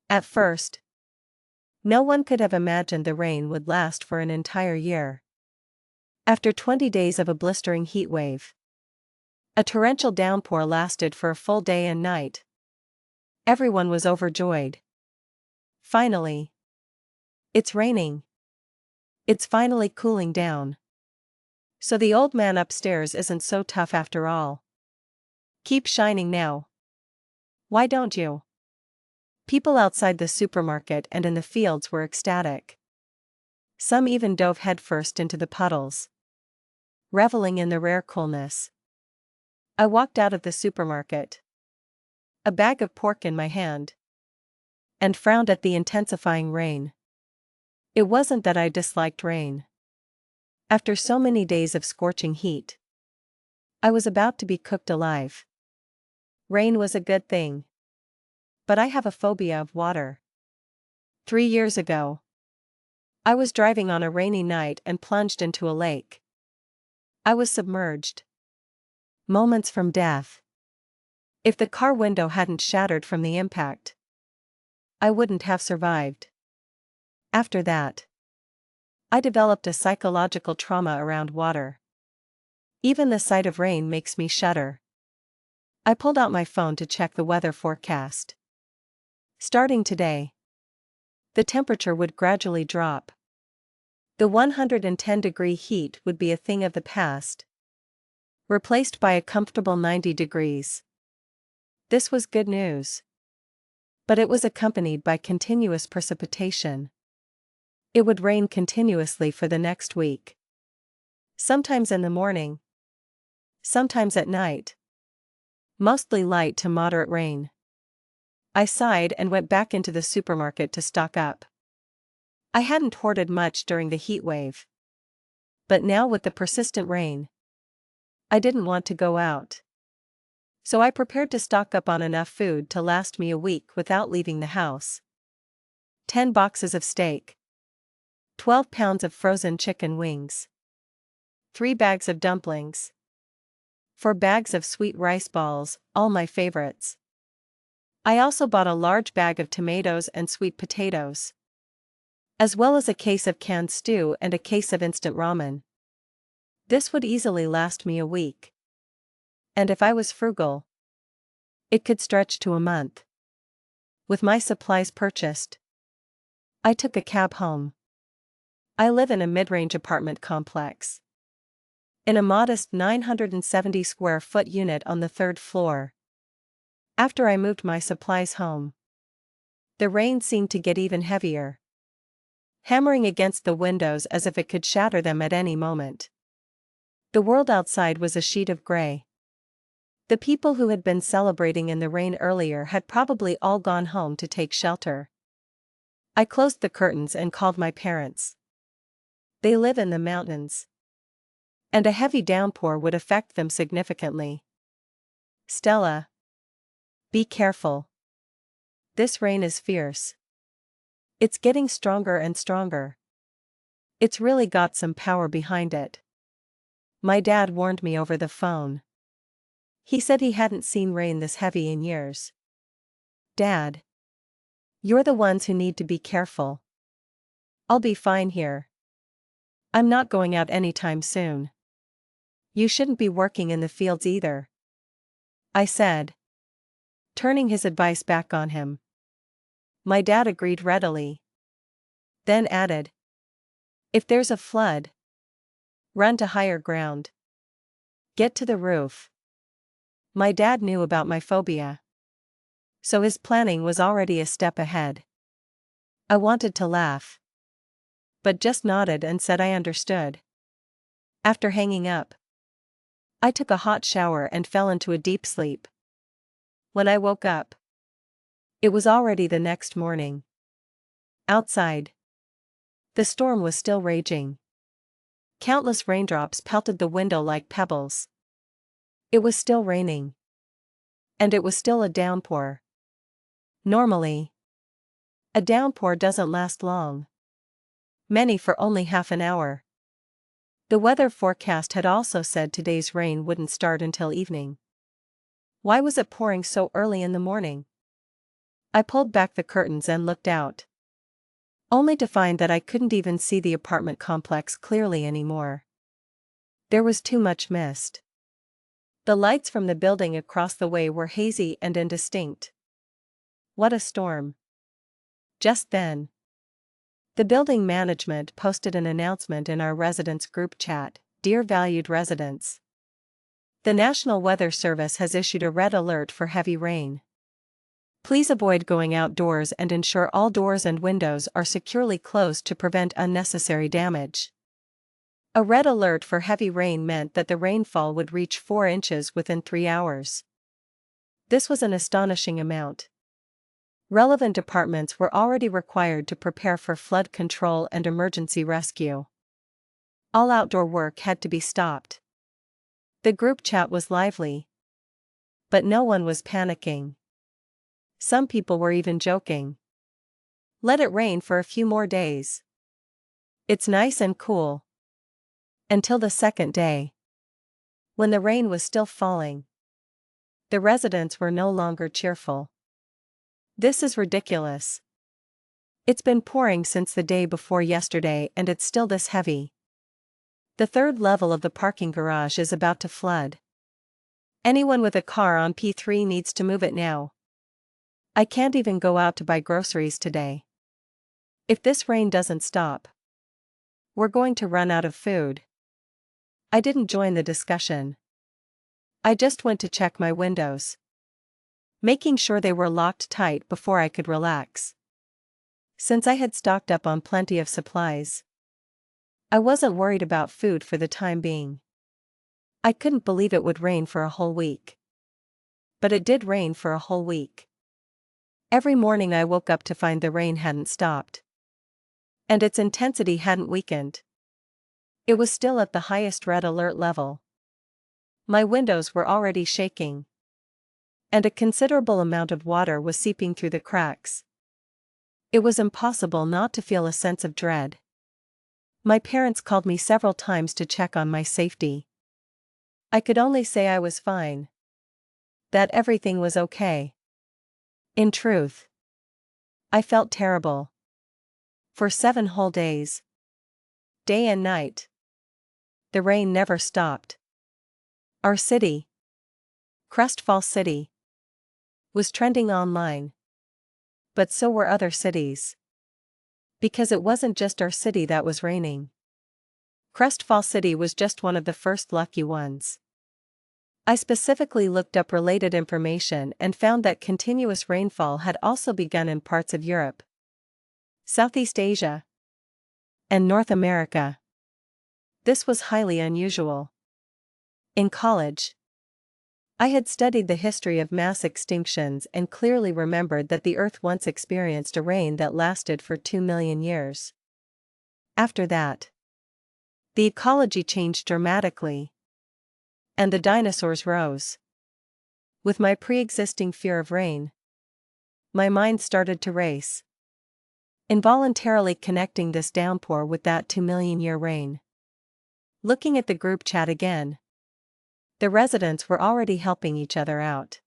At first, no one could have imagined the rain would last for an entire year. After 20 days of a blistering heat wave, a torrential downpour lasted for a full day and night. Everyone was overjoyed. Finally, it's raining. It's finally cooling down. So the old man upstairs isn't so tough after all. Keep shining now. Why don't you? People outside the supermarket and in the fields were ecstatic. Some even dove headfirst into the puddles, reveling in the rare coolness. I walked out of the supermarket, a bag of pork in my hand, and frowned at the intensifying rain. It wasn't that I disliked rain. After so many days of scorching heat, I was about to be cooked alive. Rain was a good thing. But I have a phobia of water. 3 years ago, I was driving on a rainy night and plunged into a lake. I was submerged. Moments from death. If the car window hadn't shattered from the impact, I wouldn't have survived. After that, I developed a psychological trauma around water. Even the sight of rain makes me shudder. I pulled out my phone to check the weather forecast. Starting today, the temperature would gradually drop. The 110-degree heat would be a thing of the past, replaced by a comfortable 90 degrees. This was good news. But it was accompanied by continuous precipitation. It would rain continuously for the next week. Sometimes in the morning, sometimes at night. Mostly light to moderate rain. I sighed and went back into the supermarket to stock up. I hadn't hoarded much during the heat wave. But now with the persistent rain, I didn't want to go out. So I prepared to stock up on enough food to last me a week without leaving the house. 10 boxes of steak, 12 pounds of frozen chicken wings, 3 bags of dumplings, 4 bags of sweet rice balls, all my favorites. I also bought a large bag of tomatoes and sweet potatoes, as well as a case of canned stew and a case of instant ramen. This would easily last me a week. And if I was frugal, it could stretch to a month. With my supplies purchased, I took a cab home. I live in a mid-range apartment complex, in a modest 970 square foot unit on the 3rd floor. After I moved my supplies home, the rain seemed to get even heavier, hammering against the windows as if it could shatter them at any moment. The world outside was a sheet of gray. The people who had been celebrating in the rain earlier had probably all gone home to take shelter. I closed the curtains and called my parents. They live in the mountains, and a heavy downpour would affect them significantly. Stella, be careful. This rain is fierce. It's getting stronger and stronger. It's really got some power behind it. My dad warned me over the phone. He said he hadn't seen rain this heavy in years. Dad, you're the ones who need to be careful. I'll be fine here. I'm not going out anytime soon. You shouldn't be working in the fields either, I said, turning his advice back on him. My dad agreed readily. Then added, if there's a flood, run to higher ground. Get to the roof. My dad knew about my phobia, so his planning was already a step ahead. I wanted to laugh, but just nodded and said I understood. After hanging up, I took a hot shower and fell into a deep sleep. When I woke up, it was already the next morning. Outside, the storm was still raging. Countless raindrops pelted the window like pebbles. It was still raining. And it was still a downpour. Normally, a downpour doesn't last long. Many for only half an hour. The weather forecast had also said today's rain wouldn't start until evening. Why was it pouring so early in the morning? I pulled back the curtains and looked out, only to find that I couldn't even see the apartment complex clearly anymore. There was too much mist. The lights from the building across the way were hazy and indistinct. What a storm. Just then, the building management posted an announcement in our residents group chat: "Dear valued residents, the National Weather Service has issued a red alert for heavy rain. Please avoid going outdoors and ensure all doors and windows are securely closed to prevent unnecessary damage." A red alert for heavy rain meant that the rainfall would reach 4 inches within 3 hours. This was an astonishing amount. Relevant departments were already required to prepare for flood control and emergency rescue. All outdoor work had to be stopped. The group chat was lively, but no one was panicking. Some people were even joking. Let it rain for a few more days. It's nice and cool. Until the second day, when the rain was still falling. The residents were no longer cheerful. This is ridiculous. It's been pouring since the day before yesterday and it's still this heavy. The third level of the parking garage is about to flood. Anyone with a car on P3 needs to move it now. I can't even go out to buy groceries today. If this rain doesn't stop, we're going to run out of food. I didn't join the discussion. I just went to check my windows, making sure they were locked tight before I could relax. Since I had stocked up on plenty of supplies, I wasn't worried about food for the time being. I couldn't believe it would rain for a whole week. But it did rain for a whole week. Every morning I woke up to find the rain hadn't stopped. And its intensity hadn't weakened. It was still at the highest red alert level. My windows were already shaking. And a considerable amount of water was seeping through the cracks. It was impossible not to feel a sense of dread. My parents called me several times to check on my safety. I could only say I was fine. That everything was okay. In truth, I felt terrible. For 7 whole days, day and night, the rain never stopped. Our city, Crest Falls City, was trending online. But so were other cities. Because it wasn't just our city that was raining. Crest Falls City was just one of the first lucky ones. I specifically looked up related information and found that continuous rainfall had also begun in parts of Europe, Southeast Asia, and North America. This was highly unusual. In college, I had studied the history of mass extinctions and clearly remembered that the Earth once experienced a rain that lasted for 2 million years. After that, the ecology changed dramatically, and the dinosaurs rose. With my pre-existing fear of rain, my mind started to race, involuntarily connecting this downpour with that 2 million year rain. Looking at the group chat again, the residents were already helping each other out.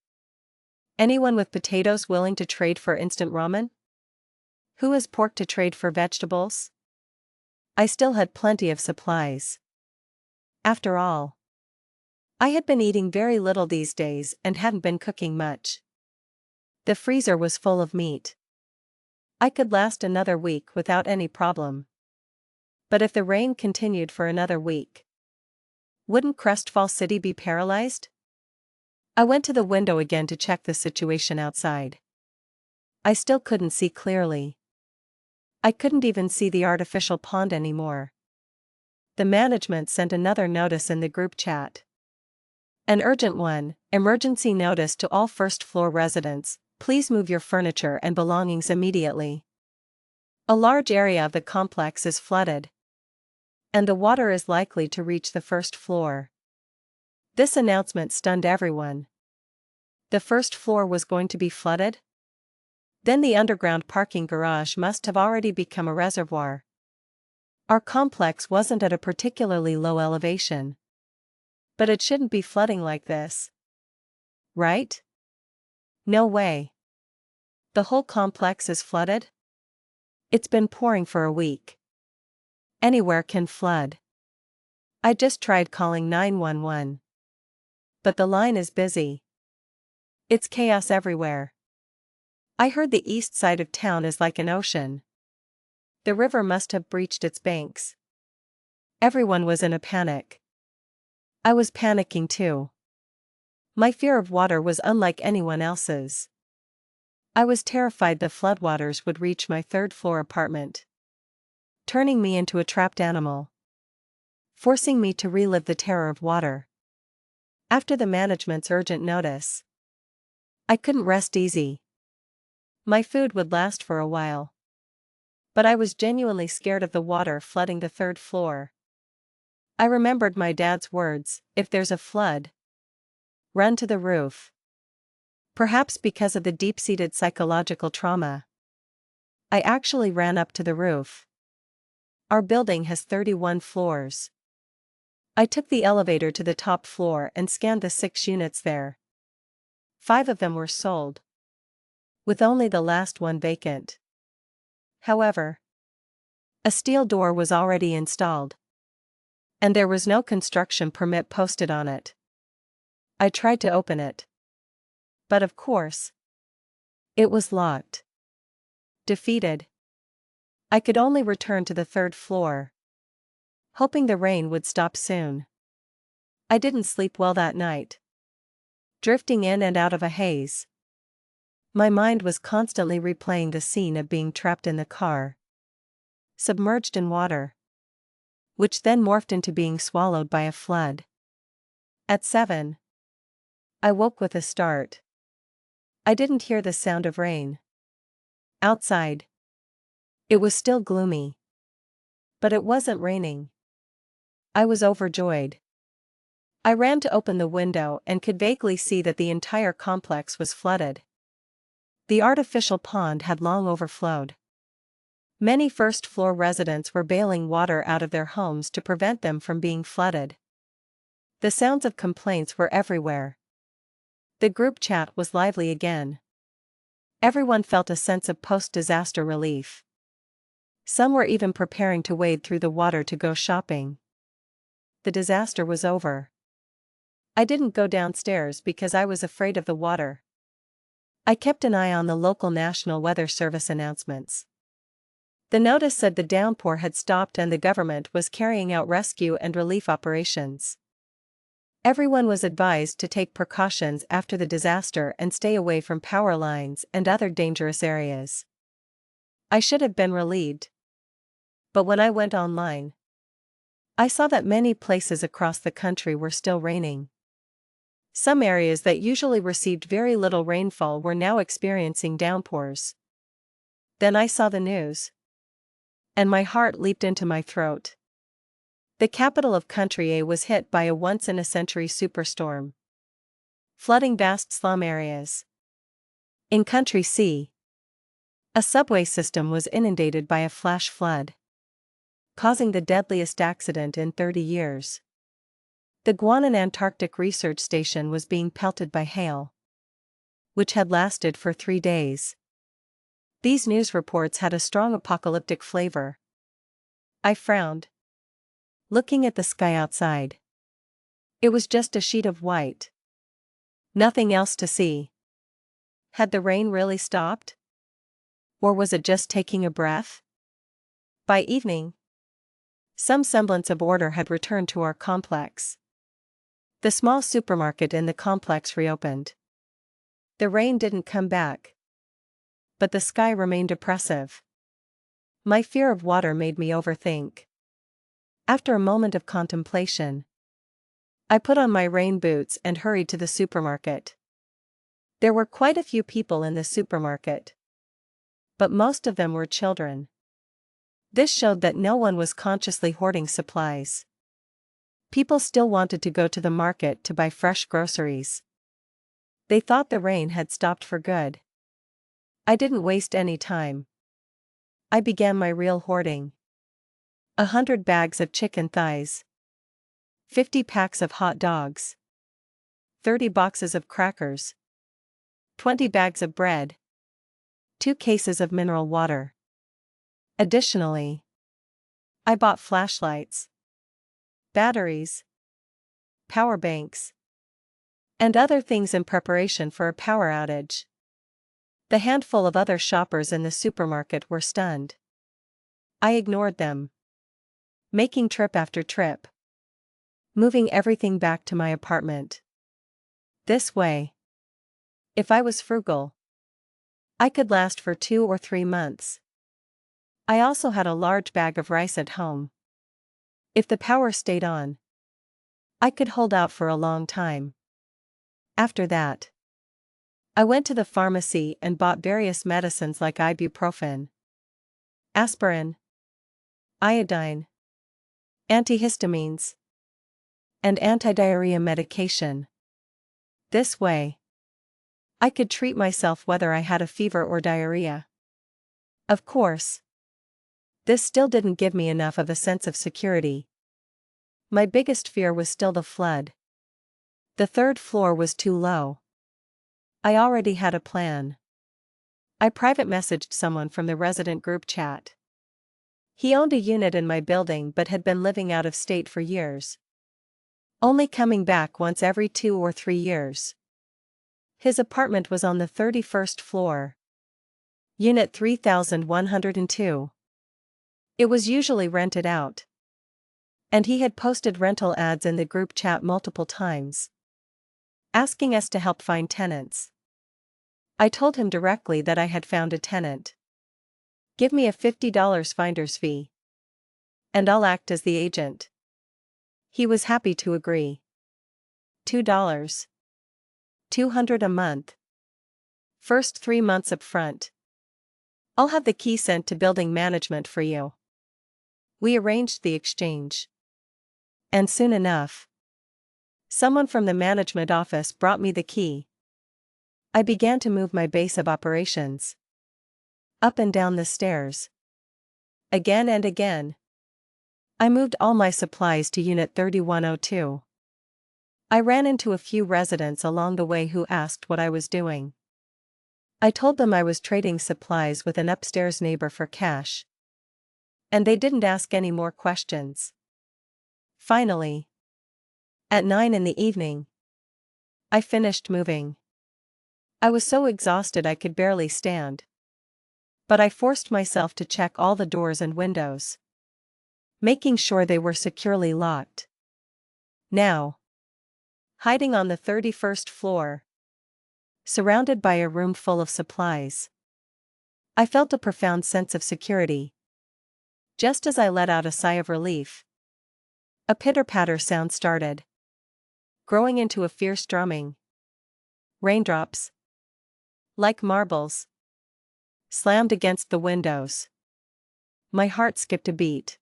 Anyone with potatoes willing to trade for instant ramen? Who has pork to trade for vegetables? I still had plenty of supplies. After all, I had been eating very little these days and hadn't been cooking much. The freezer was full of meat. I could last another week without any problem. But if the rain continued for another week, wouldn't Crest Falls City be paralyzed? I went to the window again to check the situation outside. I still couldn't see clearly. I couldn't even see the artificial pond anymore. The management sent another notice in the group chat. An urgent one: emergency notice to all first-floor residents, please move your furniture and belongings immediately. A large area of the complex is flooded, and the water is likely to reach the first floor. This announcement stunned everyone. The first floor was going to be flooded? Then the underground parking garage must have already become a reservoir. Our complex wasn't at a particularly low elevation. But it shouldn't be flooding like this. Right? No way. The whole complex is flooded? It's been pouring for a week. Anywhere can flood. I just tried calling 911. But the line is busy. It's chaos everywhere. I heard the east side of town is like an ocean. The river must have breached its banks. Everyone was in a panic. I was panicking too. My fear of water was unlike anyone else's. I was terrified the floodwaters would reach my third-floor apartment, turning me into a trapped animal, forcing me to relive the terror of water. After the management's urgent notice, I couldn't rest easy. My food would last for a while. But I was genuinely scared of the water flooding the third floor. I remembered my dad's words, "If there's a flood, run to the roof." Perhaps because of the deep-seated psychological trauma, I actually ran up to the roof. Our building has 31 floors. I took the elevator to the top floor and scanned the 6 units there. 5 of them were sold, with only the last one vacant. However, a steel door was already installed, and there was no construction permit posted on it. I tried to open it, but of course, it was locked. Defeated, I could only return to the third floor, hoping the rain would stop soon. I didn't sleep well that night, drifting in and out of a haze. My mind was constantly replaying the scene of being trapped in the car, submerged in water, which then morphed into being swallowed by a flood. At 7, I woke with a start. I didn't hear the sound of rain. Outside, it was still gloomy, but it wasn't raining. I was overjoyed. I ran to open the window and could vaguely see that the entire complex was flooded. The artificial pond had long overflowed. Many first-floor residents were bailing water out of their homes to prevent them from being flooded. The sounds of complaints were everywhere. The group chat was lively again. Everyone felt a sense of post-disaster relief. Some were even preparing to wade through the water to go shopping. The disaster was over. I didn't go downstairs because I was afraid of the water. I kept an eye on the local National Weather Service announcements. The notice said the downpour had stopped and the government was carrying out rescue and relief operations. Everyone was advised to take precautions after the disaster and stay away from power lines and other dangerous areas. I should have been relieved. But when I went online, I saw that many places across the country were still raining. Some areas that usually received very little rainfall were now experiencing downpours. Then I saw the news, and my heart leaped into my throat. The capital of Country A was hit by a once-in-a-century superstorm, flooding vast slum areas. In Country C, a subway system was inundated by a flash flood, causing the deadliest accident in 30 years. The Guanan Antarctic Research Station was being pelted by hail, which had lasted for 3 days. These news reports had a strong apocalyptic flavor. I frowned, looking at the sky outside. It was just a sheet of white. Nothing else to see. Had the rain really stopped? Or was it just taking a breath? By evening, some semblance of order had returned to our complex. The small supermarket in the complex reopened. The rain didn't come back, but the sky remained oppressive. My fear of water made me overthink. After a moment of contemplation, I put on my rain boots and hurried to the supermarket. There were quite a few people in the supermarket, but most of them were children. This showed that no one was consciously hoarding supplies. People still wanted to go to the market to buy fresh groceries. They thought the rain had stopped for good. I didn't waste any time. I began my real hoarding. 100 bags of chicken thighs, 50 packs of hot dogs, 30 boxes of crackers, 20 bags of bread, 2 cases of mineral water. Additionally, I bought flashlights, batteries, power banks, and other things in preparation for a power outage. The handful of other shoppers in the supermarket were stunned. I ignored them, making trip after trip, moving everything back to my apartment. This way, if I was frugal, I could last for 2 or 3 months. I also had a large bag of rice at home. If the power stayed on, I could hold out for a long time. After that, I went to the pharmacy and bought various medicines like ibuprofen, aspirin, iodine, antihistamines, and anti-diarrhea medication. This way, I could treat myself whether I had a fever or diarrhea. Of course, this still didn't give me enough of a sense of security. My biggest fear was still the flood. The 3rd floor was too low. I already had a plan. I private messaged someone from the resident group chat. He owned a unit in my building but had been living out of state for years, only coming back once every 2 or 3 years. His apartment was on the 31st floor, Unit 3102. It was usually rented out, and he had posted rental ads in the group chat multiple times, asking us to help find tenants. I told him directly that I had found a tenant. Give me a $50 finder's fee, and I'll act as the agent. He was happy to agree. $2. $200 a month. First 3 months up front. I'll have the key sent to building management for you. We arranged the exchange. And soon enough, someone from the management office brought me the key. I began to move my base of operations up and down the stairs. Again and again. I moved all my supplies to Unit 3102. I ran into a few residents along the way who asked what I was doing. I told them I was trading supplies with an upstairs neighbor for cash. And they didn't ask any more questions. Finally, at 9 in the evening, I finished moving. I was so exhausted I could barely stand. But I forced myself to check all the doors and windows, making sure they were securely locked. Now, hiding on the 31st floor, surrounded by a room full of supplies, I felt a profound sense of security. Just as I let out a sigh of relief, a pitter-patter sound started, growing into a fierce drumming. Raindrops, like marbles, slammed against the windows. My heart skipped a beat.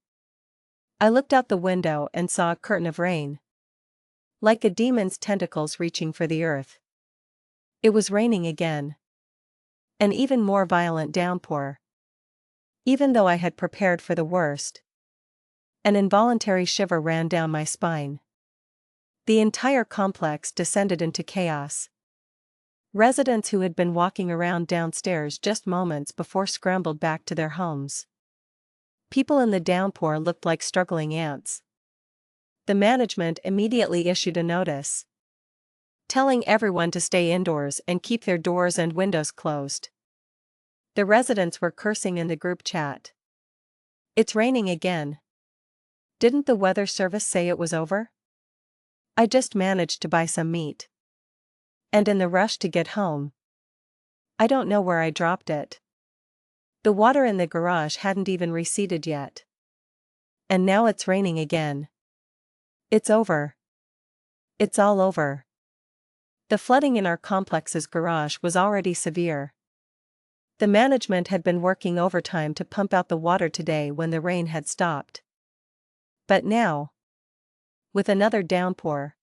I looked out the window and saw a curtain of rain, like a demon's tentacles reaching for the earth. It was raining again. An even more violent downpour. Even though I had prepared for the worst, an involuntary shiver ran down my spine. The entire complex descended into chaos. Residents who had been walking around downstairs just moments before scrambled back to their homes. People in the downpour looked like struggling ants. The management immediately issued a notice, telling everyone to stay indoors and keep their doors and windows closed. The residents were cursing in the group chat. It's raining again. Didn't the weather service say it was over? I just managed to buy some meat. And in the rush to get home, I don't know where I dropped it. The water in the garage hadn't even receded yet. And now it's raining again. It's over. It's all over. The flooding in our complex's garage was already severe. The management had been working overtime to pump out the water today when the rain had stopped. But now, with another downpour,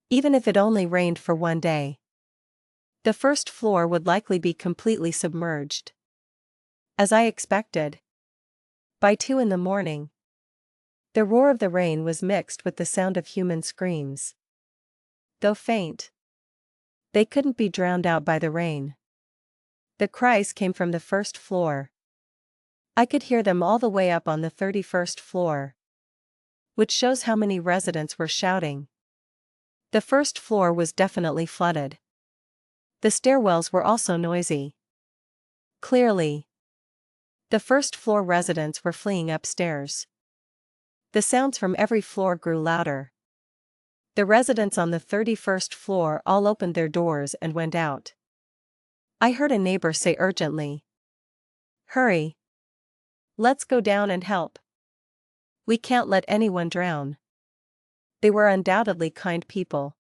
even if it only rained for one day, the first floor would likely be completely submerged. As I expected, by 2 in the morning, the roar of the rain was mixed with the sound of human screams. Though faint, they couldn't be drowned out by the rain. The cries came from the first floor. I could hear them all the way up on the 31st floor. Which shows how many residents were shouting. The first floor was definitely flooded. The stairwells were also noisy. Clearly, the first floor residents were fleeing upstairs. The sounds from every floor grew louder. The residents on the 31st floor all opened their doors and went out. I heard a neighbor say urgently, "Hurry! Let's go down and help. We can't let anyone drown." They were undoubtedly kind people.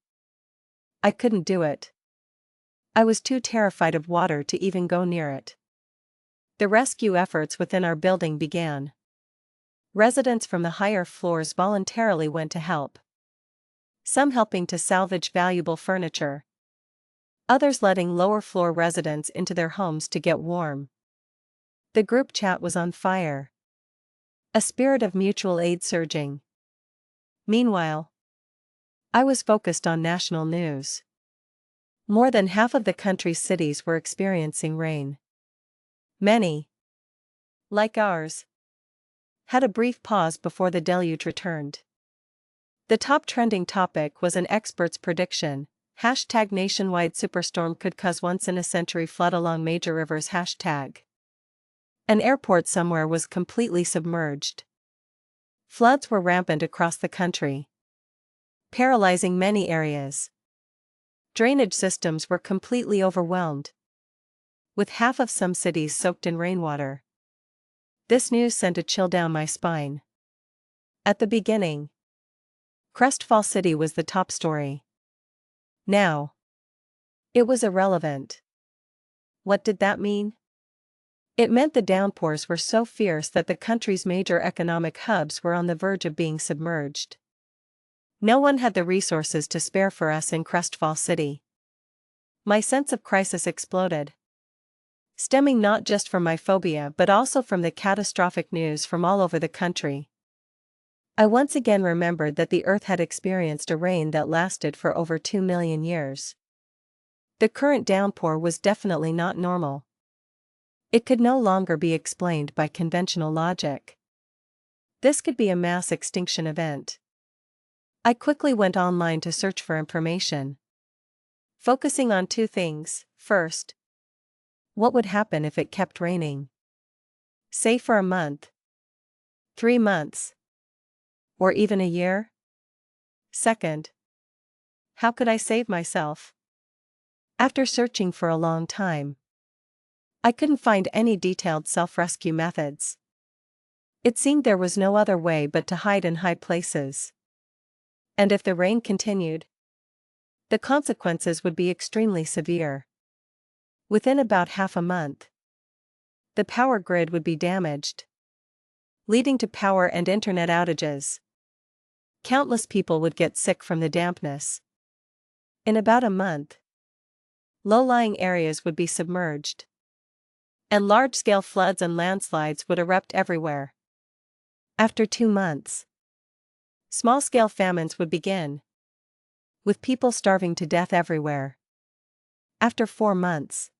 I couldn't do it. I was too terrified of water to even go near it. The rescue efforts within our building began. Residents from the higher floors voluntarily went to help. Some helping to salvage valuable furniture. Others letting lower floor residents into their homes to get warm. The group chat was on fire. A spirit of mutual aid surging. Meanwhile, I was focused on national news. More than half of the country's cities were experiencing rain. Many, like ours, had a brief pause before the deluge returned. The top trending topic was an expert's prediction, hashtag nationwide superstorm could cause once-in-a-century flood along major rivers hashtag. An airport somewhere was completely submerged. Floods were rampant across the country, paralyzing many areas. Drainage systems were completely overwhelmed, with half of some cities soaked in rainwater. This news sent a chill down my spine. At the beginning, Crestfall City was the top story. Now, it was irrelevant. What did that mean? It meant the downpours were so fierce that the country's major economic hubs were on the verge of being submerged. No one had the resources to spare for us in Crestfall City. My sense of crisis exploded. Stemming not just from my phobia but also from the catastrophic news from all over the country. I once again remembered that the Earth had experienced a reign that lasted for over 2 million years. The current downpour was definitely not normal. It could no longer be explained by conventional logic. This could be a mass extinction event. I quickly went online to search for information, focusing on two things. First, what would happen if it kept raining? Say for a month, 3 months, or even a year? Second, how could I save myself? After searching for a long time, I couldn't find any detailed self-rescue methods. It seemed there was no other way but to hide in high places. And if the rain continued, the consequences would be extremely severe. Within about half a month, the power grid would be damaged, leading to power and internet outages. Countless people would get sick from the dampness. In about a month, low-lying areas would be submerged, and large-scale floods and landslides would erupt everywhere. After 2 months, small-scale famines would begin, with people starving to death everywhere. After 4 months,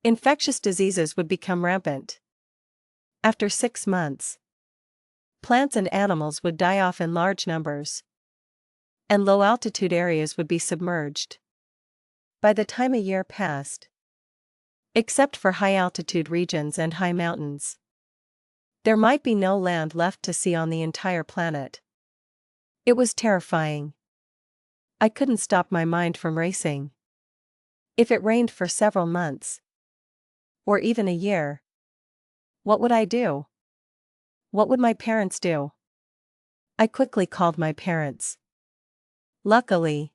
infectious diseases would become rampant. After 6 months, plants and animals would die off in large numbers, and low-altitude areas would be submerged. By the time a year passed, except for high-altitude regions and high mountains, there might be no land left to see on the entire planet. It was terrifying. I couldn't stop my mind from racing. If it rained for several months, or even a year, what would I do? What would my parents do? I quickly called my parents. Luckily,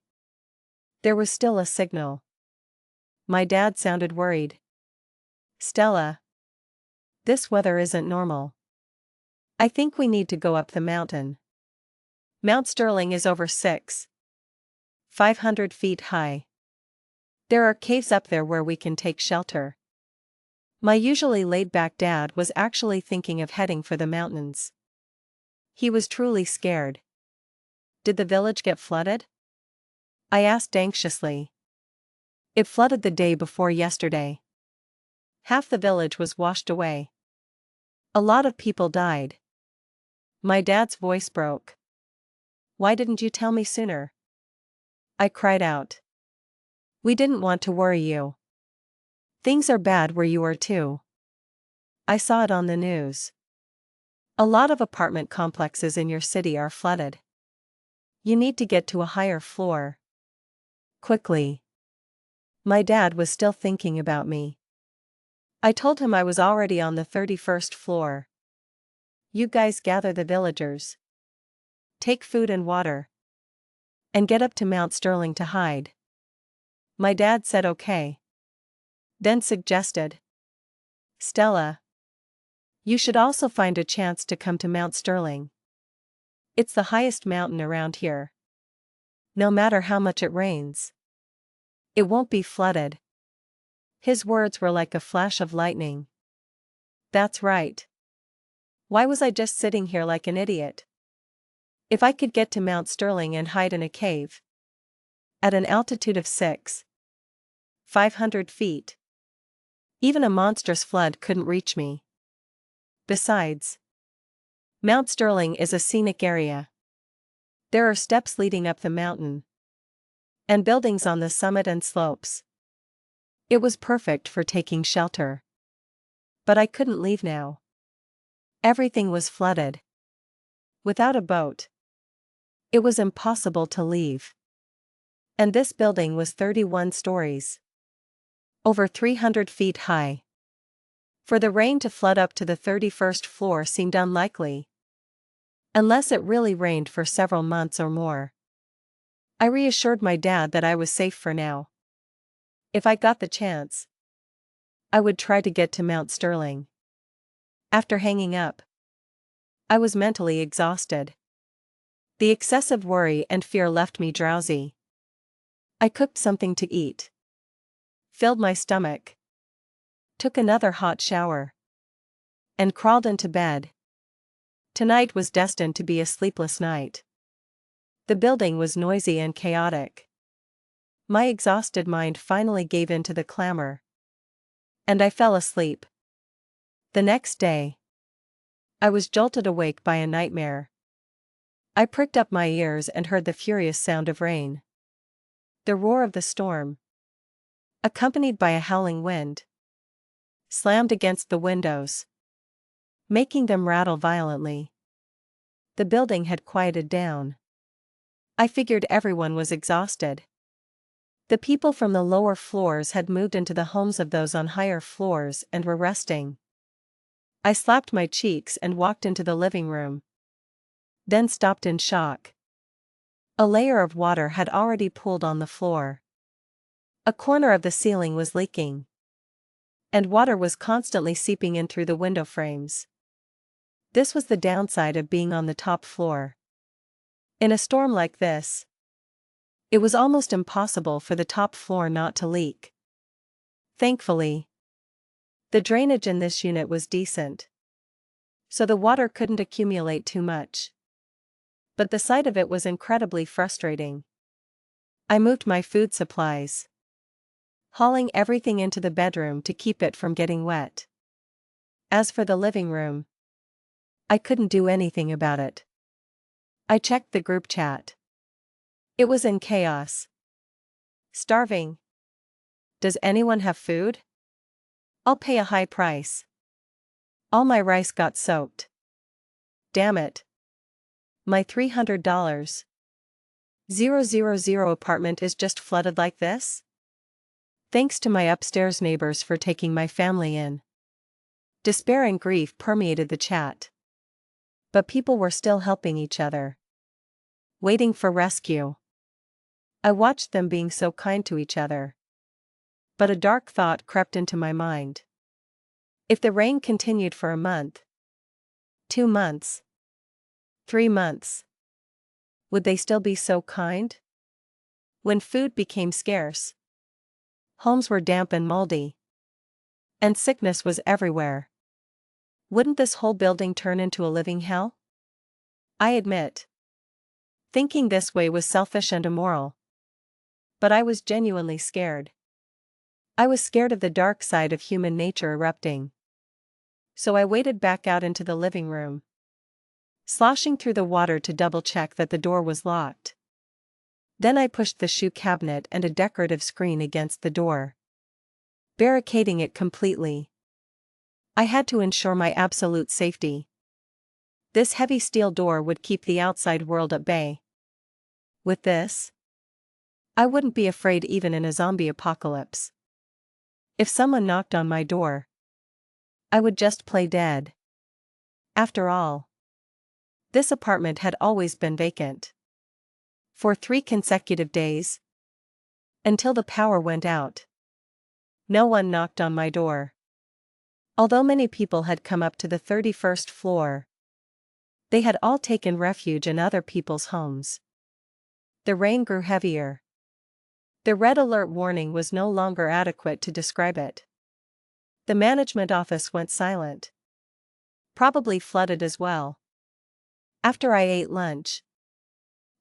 there was still a signal. My dad sounded worried. "Stella, this weather isn't normal. I think we need to go up the mountain. Mount Sterling is over 6,500 feet high. There are caves up there where we can take shelter." My usually laid-back dad was actually thinking of heading for the mountains. He was truly scared. "Did the village get flooded?" I asked anxiously. "It flooded the day before yesterday. Half the village was washed away. A lot of people died. My dad's voice broke. "Why didn't you tell me sooner?" I cried out. "We didn't want to worry you. Things are bad where you are too. I saw it on the news. A lot of apartment complexes in your city are flooded. You need to get to a higher floor. Quickly." My dad was still thinking about me. I told him I was already on the 31st floor. "You guys gather the villagers. Take food and water. And get up to Mount Sterling to hide." My dad said okay. Then suggested, "Stella, you should also find a chance to come to Mount Sterling. It's the highest mountain around here. No matter how much it rains, it won't be flooded." His words were like a flash of lightning. That's right. Why was I just sitting here like an idiot? If I could get to Mount Sterling and hide in a cave, at an altitude of 500 feet, even a monstrous flood couldn't reach me. Besides, Mount Sterling is a scenic area. There are steps leading up the mountain, and buildings on the summit and slopes. It was perfect for taking shelter. But I couldn't leave now. Everything was flooded. Without a boat, it was impossible to leave. And this building was 31 stories. Over 300 feet high. For the rain to flood up to the 31st floor seemed unlikely. Unless it really rained for several months or more. I reassured my dad that I was safe for now. If I got the chance, I would try to get to Mount Sterling. After hanging up, I was mentally exhausted. The excessive worry and fear left me drowsy. I cooked something to eat, filled my stomach, took another hot shower, and crawled into bed. Tonight was destined to be a sleepless night. The building was noisy and chaotic. My exhausted mind finally gave in to the clamor, and I fell asleep. The next day, I was jolted awake by a nightmare. I pricked up my ears and heard the furious sound of rain. The roar of the storm, accompanied by a howling wind, slammed against the windows, making them rattle violently. The building had quieted down. I figured everyone was exhausted. The people from the lower floors had moved into the homes of those on higher floors and were resting. I slapped my cheeks and walked into the living room. Then stopped in shock. A layer of water had already pooled on the floor. A corner of the ceiling was leaking. And water was constantly seeping in through the window frames. This was the downside of being on the top floor. In a storm like this, it was almost impossible for the top floor not to leak. Thankfully, the drainage in this unit was decent, so the water couldn't accumulate too much. But the sight of it was incredibly frustrating. I moved my food supplies, hauling everything into the bedroom to keep it from getting wet. As for the living room, I couldn't do anything about it. I checked the group chat. It was in chaos. Starving. Does anyone have food? I'll pay a high price. All my rice got soaked. Damn it. My $300 apartment is just flooded like this? Thanks to my upstairs neighbors for taking my family in. Despair and grief permeated the chat. But people were still helping each other, waiting for rescue. I watched them being so kind to each other. But a dark thought crept into my mind. If the rain continued for a month, 2 months, 3 months, would they still be so kind? When food became scarce, homes were damp and moldy, and sickness was everywhere. Wouldn't this whole building turn into a living hell? I admit, thinking this way was selfish and immoral. But I was genuinely scared. I was scared of the dark side of human nature erupting. So I waded back out into the living room, sloshing through the water to double-check that the door was locked. Then I pushed the shoe cabinet and a decorative screen against the door, barricading it completely. I had to ensure my absolute safety. This heavy steel door would keep the outside world at bay. With this, I wouldn't be afraid even in a zombie apocalypse. If someone knocked on my door, I would just play dead. After all, this apartment had always been vacant. For 3 consecutive days, until the power went out, no one knocked on my door. Although many people had come up to the 31st floor, they had all taken refuge in other people's homes. The rain grew heavier. The red alert warning was no longer adequate to describe it. The management office went silent. Probably flooded as well. After I ate lunch,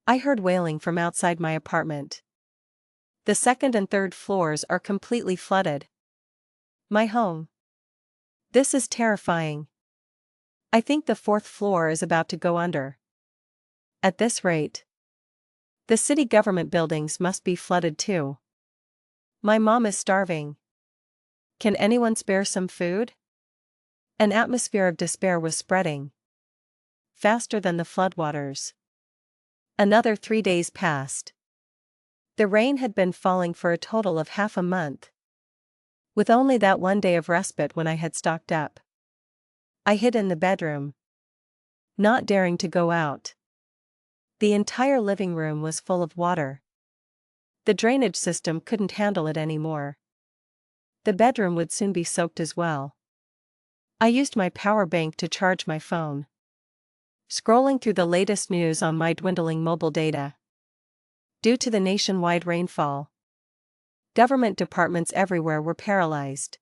I heard wailing from outside my apartment. The 2nd and 3rd floors are completely flooded. My home. This is terrifying. I think the 4th floor is about to go under. At this rate, the city government buildings must be flooded too. My mom is starving. Can anyone spare some food? An atmosphere of despair was spreading, faster than the floodwaters. Another 3 days passed. The rain had been falling for a total of half a month, with only that one day of respite when I had stocked up. I hid in the bedroom, not daring to go out. The entire living room was full of water. The drainage system couldn't handle it anymore. The bedroom would soon be soaked as well. I used my power bank to charge my phone, scrolling through the latest news on my dwindling mobile data. Due to the nationwide rainfall, government departments everywhere were paralyzed.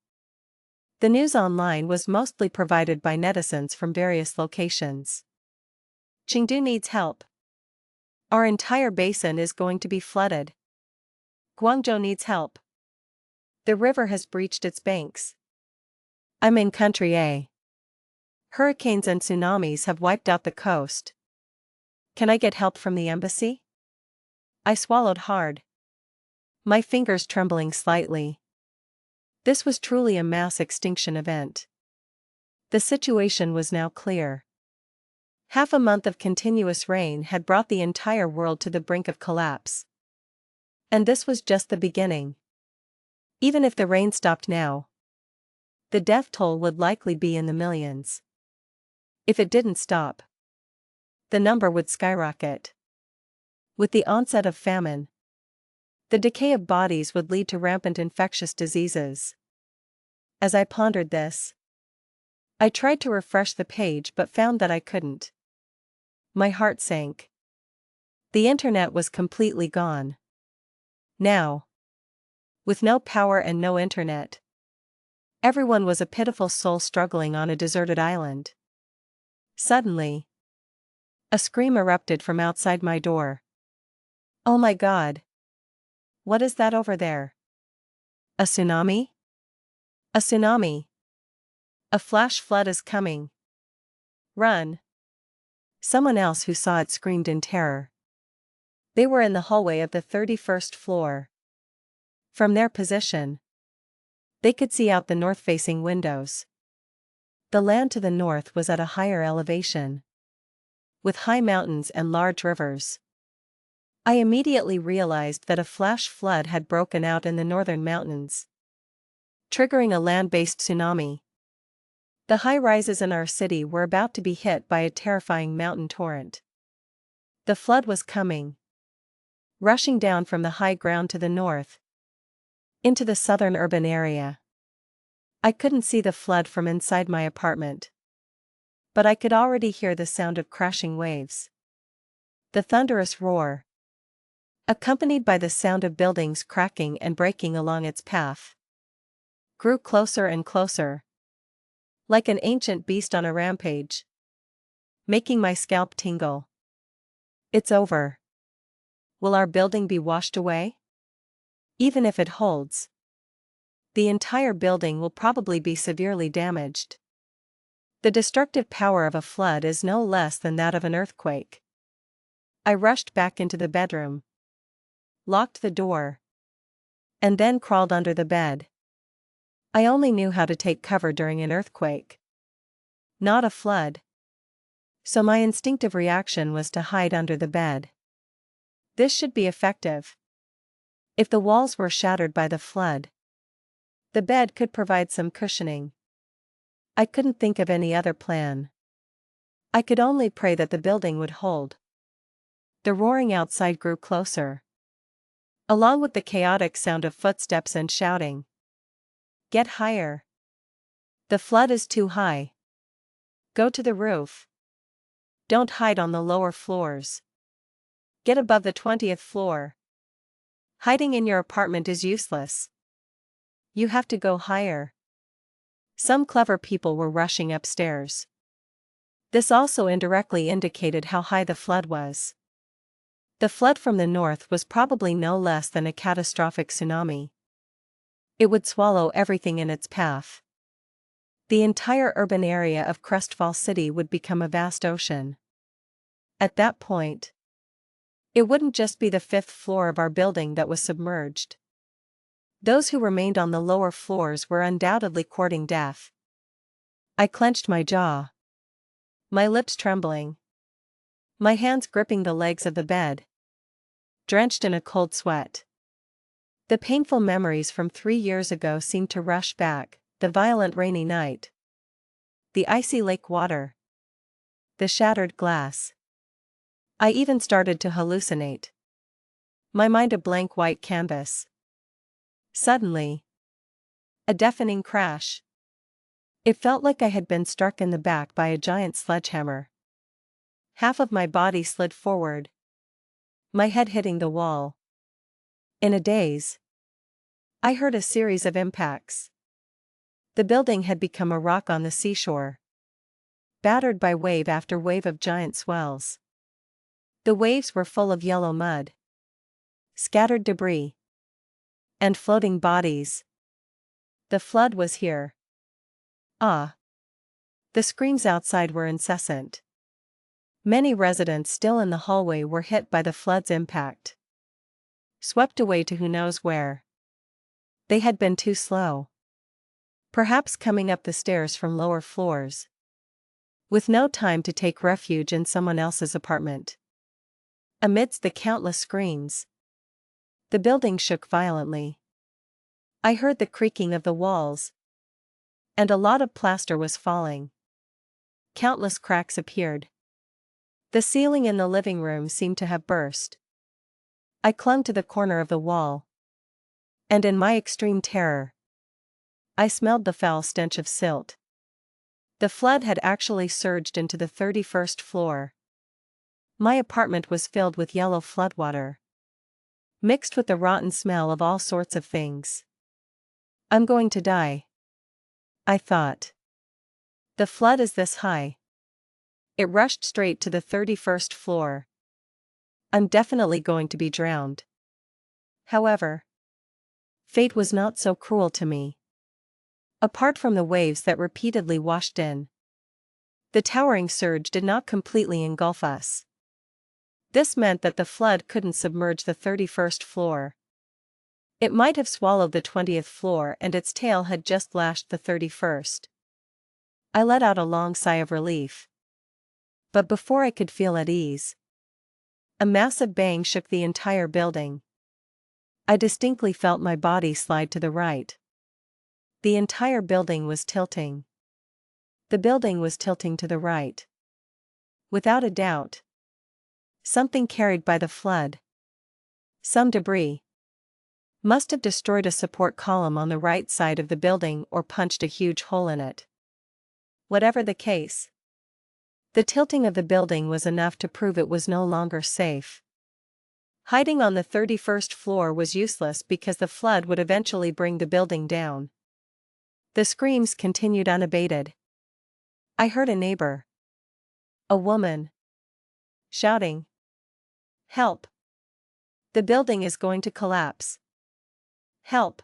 The news online was mostly provided by netizens from various locations. Chengdu needs help. Our entire basin is going to be flooded. Guangzhou needs help. The river has breached its banks. I'm in country A. Hurricanes and tsunamis have wiped out the coast. Can I get help from the embassy? I swallowed hard, my fingers trembling slightly. This was truly a mass extinction event. The situation was now clear. Half a month of continuous rain had brought the entire world to the brink of collapse. And this was just the beginning. Even if the rain stopped now, the death toll would likely be in the millions. If it didn't stop, the number would skyrocket. With the onset of famine, the decay of bodies would lead to rampant infectious diseases. As I pondered this, I tried to refresh the page but found that I couldn't. My heart sank. The internet was completely gone. Now, with no power and no internet, everyone was a pitiful soul struggling on a deserted island. Suddenly, a scream erupted from outside my door. Oh my God! What is that over there? A tsunami? A tsunami! A flash flood is coming. Run! Someone else who saw it screamed in terror. They were in the hallway of the 31st floor. From their position, they could see out the north-facing windows. The land to the north was at a higher elevation, with high mountains and large rivers. I immediately realized that a flash flood had broken out in the northern mountains, triggering a land-based tsunami. The high-rises in our city were about to be hit by a terrifying mountain torrent. The flood was coming, rushing down from the high ground to the north, into the southern urban area. I couldn't see the flood from inside my apartment, but I could already hear the sound of crashing waves. The thunderous roar, accompanied by the sound of buildings cracking and breaking along its path, grew closer and closer, like an ancient beast on a rampage, making my scalp tingle. It's over. Will our building be washed away? Even if it holds The entire building will probably be severely damaged. The destructive power of a flood is no less than that of an earthquake. I rushed back into the bedroom, locked the door, and then crawled under the bed. I only knew how to take cover during an earthquake, not a flood. So my instinctive reaction was to hide under the bed. This should be effective. If the walls were shattered by the flood, the bed could provide some cushioning. I couldn't think of any other plan. I could only pray that the building would hold. The roaring outside grew closer, along with the chaotic sound of footsteps and shouting. Get higher. The flood is too high. Go to the roof. Don't hide on the lower floors. Get above the 20th floor. Hiding in your apartment is useless. You have to go higher. Some clever people were rushing upstairs. This also indirectly indicated how high the flood was. The flood from the north was probably no less than a catastrophic tsunami. It would swallow everything in its path. The entire urban area of Crestfall City would become a vast ocean. At that point, it wouldn't just be the 5th floor of our building that was submerged. Those who remained on the lower floors were undoubtedly courting death. I clenched my jaw, my lips trembling, my hands gripping the legs of the bed, drenched in a cold sweat. The painful memories from 3 years ago seemed to rush back, the violent rainy night, the icy lake water, the shattered glass. I even started to hallucinate, my mind a blank white canvas. Suddenly, a deafening crash. It felt like I had been struck in the back by a giant sledgehammer. Half of my body slid forward, my head hitting the wall. In a daze, I heard a series of impacts. The building had become a rock on the seashore, battered by wave after wave of giant swells. The waves were full of yellow mud, scattered debris, and floating bodies. The flood was here. Ah! The screams outside were incessant. Many residents still in the hallway were hit by the flood's impact, swept away to who knows where. They had been too slow, perhaps coming up the stairs from lower floors, with no time to take refuge in someone else's apartment. Amidst the countless screams, the building shook violently. I heard the creaking of the walls, and a lot of plaster was falling. Countless cracks appeared. The ceiling in the living room seemed to have burst. I clung to the corner of the wall, and in my extreme terror, I smelled the foul stench of silt. The flood had actually surged into the 31st floor. My apartment was filled with yellow floodwater, mixed with the rotten smell of all sorts of things. I'm going to die, I thought. The flood is this high. It rushed straight to the 31st floor. I'm definitely going to be drowned. However, fate was not so cruel to me. Apart from the waves that repeatedly washed in, the towering surge did not completely engulf us. This meant that the flood couldn't submerge the 31st floor. It might have swallowed the 20th floor, and its tail had just lashed the 31st. I let out a long sigh of relief. But before I could feel at ease, a massive bang shook the entire building. I distinctly felt my body slide to the right. The entire building was tilting. The building was tilting to the right. Without a doubt, something carried by the flood, some debris, must have destroyed a support column on the right side of the building or punched a huge hole in it. Whatever the case, the tilting of the building was enough to prove it was no longer safe. Hiding on the 31st floor was useless because the flood would eventually bring the building down. The screams continued unabated. I heard a neighbor, a woman, shouting, "Help! The building is going to collapse. Help!"